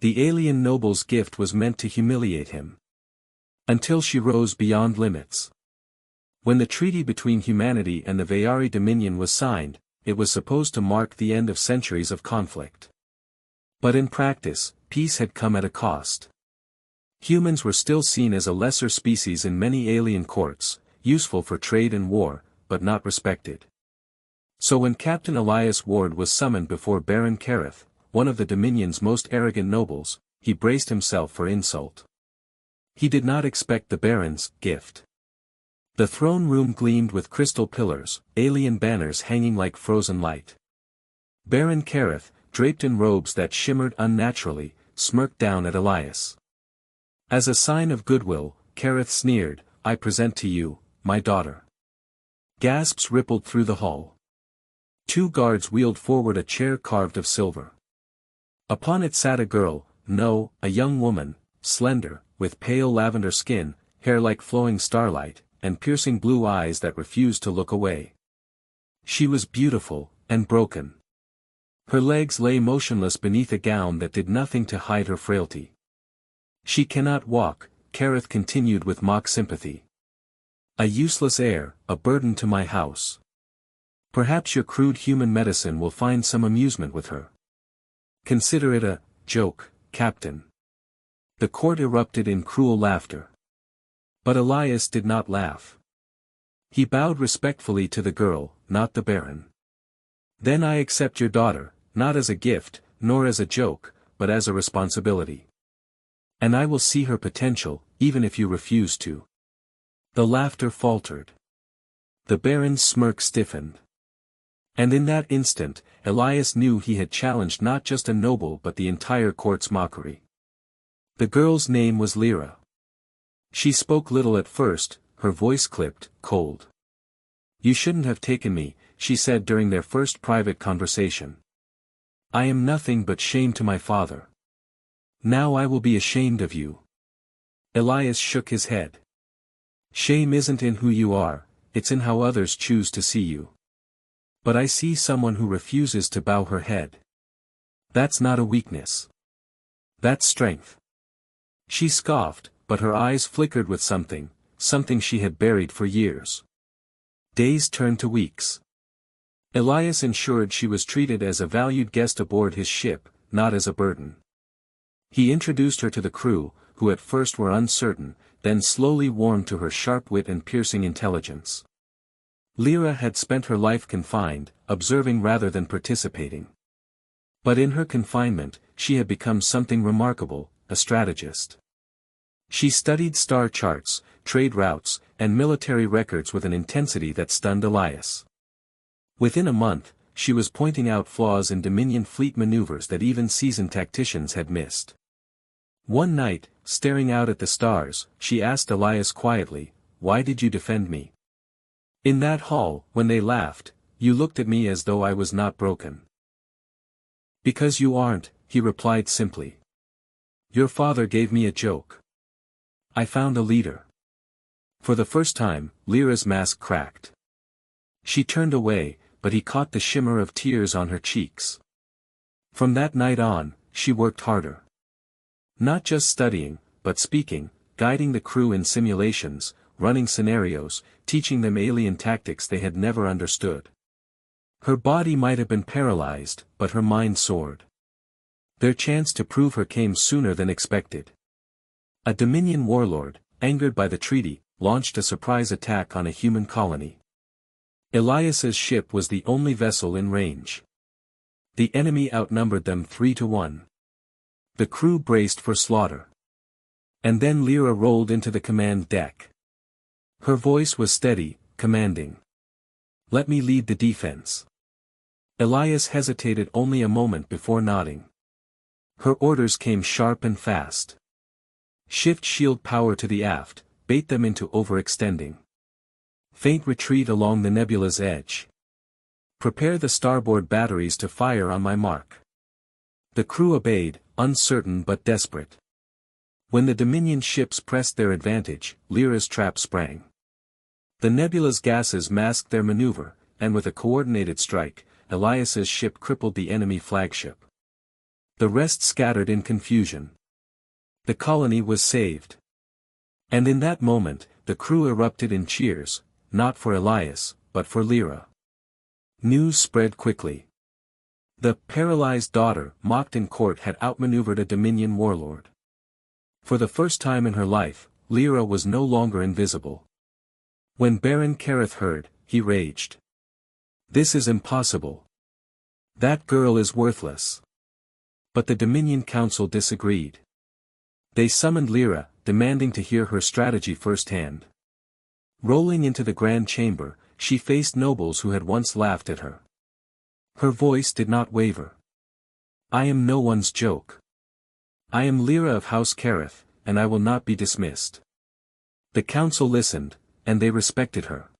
The alien noble's gift was meant to humiliate him. Until she rose beyond limits. When the treaty between humanity and the Vayari Dominion was signed, it was supposed to mark the end of centuries of conflict. But in practice, peace had come at a cost. Humans were still seen as a lesser species in many alien courts, useful for trade and war, but not respected. So when Captain Elias Ward was summoned before Baron Kareth, one of the Dominion's most arrogant nobles, he braced himself for insult. He did not expect the Baron's gift. The throne room gleamed with crystal pillars, alien banners hanging like frozen light. Baron Kareth, draped in robes that shimmered unnaturally, smirked down at Elias. As a sign of goodwill, Kareth sneered, "I present to you, my daughter." Gasps rippled through the hall. 2 guards wheeled forward a chair carved of silver. Upon it sat a girl, no, a young woman, slender, with pale lavender skin, hair like flowing starlight, and piercing blue eyes that refused to look away. She was beautiful, and broken. Her legs lay motionless beneath a gown that did nothing to hide her frailty. "She cannot walk," Kareth continued with mock sympathy. "A useless heir, a burden to my house. Perhaps your crude human medicine will find some amusement with her. Consider it a joke, Captain." The court erupted in cruel laughter. But Elias did not laugh. He bowed respectfully to the girl, not the Baron. "Then I accept your daughter, not as a gift, nor as a joke, but as a responsibility. And I will see her potential, even if you refuse to." The laughter faltered. The Baron's smirk stiffened. And in that instant, Elias knew he had challenged not just a noble but the entire court's mockery. The girl's name was Lira. She spoke little at first, her voice clipped, cold. "You shouldn't have taken me," she said during their first private conversation. "I am nothing but shame to my father. Now I will be ashamed of you." Elias shook his head. "Shame isn't in who you are, it's in how others choose to see you. But I see someone who refuses to bow her head. That's not a weakness. That's strength." She scoffed, but her eyes flickered with something she had buried for years. Days turned to weeks. Elias ensured she was treated as a valued guest aboard his ship, not as a burden. He introduced her to the crew, who at first were uncertain, then slowly warmed to her sharp wit and piercing intelligence. Lira had spent her life confined, observing rather than participating. But in her confinement, she had become something remarkable, a strategist. She studied star charts, trade routes, and military records with an intensity that stunned Elias. Within a month, she was pointing out flaws in Dominion fleet maneuvers that even seasoned tacticians had missed. One night, staring out at the stars, she asked Elias quietly, "Why did you defend me? In that hall, when they laughed, you looked at me as though I was not broken." "Because you aren't," he replied simply. "Your father gave me a joke. I found a leader." For the first time, Lira's mask cracked. She turned away, but he caught the shimmer of tears on her cheeks. From that night on, she worked harder. Not just studying, but speaking, guiding the crew in simulations, running scenarios, teaching them alien tactics they had never understood. Her body might have been paralyzed, but her mind soared. Their chance to prove her came sooner than expected. A Dominion warlord, angered by the treaty, launched a surprise attack on a human colony. Elias's ship was the only vessel in range. The enemy outnumbered them 3-1. The crew braced for slaughter. And then Lira rolled into the command deck. Her voice was steady, commanding. "Let me lead the defense." Elias hesitated only a moment before nodding. Her orders came sharp and fast. Shift shield power to the aft, bait them into overextending. Faint retreat along the nebula's edge. Prepare the starboard batteries to fire on my mark. The crew obeyed, uncertain but desperate. When the Dominion ships pressed their advantage, Lira's trap sprang. The nebula's gases masked their maneuver, and with a coordinated strike, Elias's ship crippled the enemy flagship. The rest scattered in confusion. The colony was saved. And in that moment, the crew erupted in cheers, not for Elias, but for Lira. News spread quickly. The paralyzed daughter, mocked in court, had outmaneuvered a Dominion warlord. For the first time in her life, Lira was no longer invisible. When Baron Kareth heard, he raged. This is impossible. That girl is worthless. But the Dominion Council disagreed. They summoned Lira, demanding to hear her strategy firsthand. Rolling into the Grand Chamber, she faced nobles who had once laughed at her. Her voice did not waver. I am no one's joke. I am Lira of House Kareth, and I will not be dismissed. The council listened, and they respected her.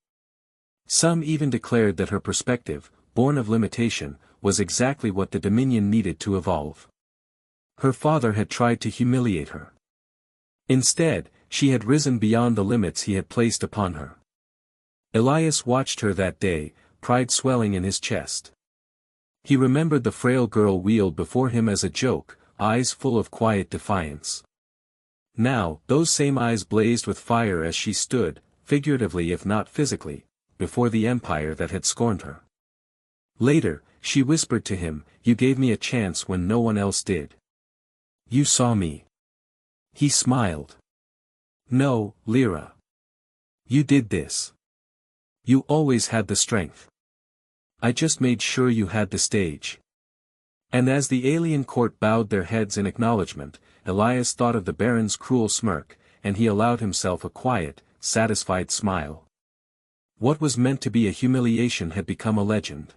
Some even declared that her perspective, born of limitation, was exactly what the Dominion needed to evolve. Her father had tried to humiliate her. Instead, she had risen beyond the limits he had placed upon her. Elias watched her that day, pride swelling in his chest. He remembered the frail girl wheeled before him as a joke, eyes full of quiet defiance. Now, those same eyes blazed with fire as she stood, figuratively if not physically, before the empire that had scorned her. Later, she whispered to him, "You gave me a chance when no one else did. You saw me." He smiled. "No, Lira. You did this. You always had the strength. I just made sure you had the stage." And as the alien court bowed their heads in acknowledgement, Elias thought of the Baron's cruel smirk, and he allowed himself a quiet, satisfied smile. What was meant to be a humiliation had become a legend.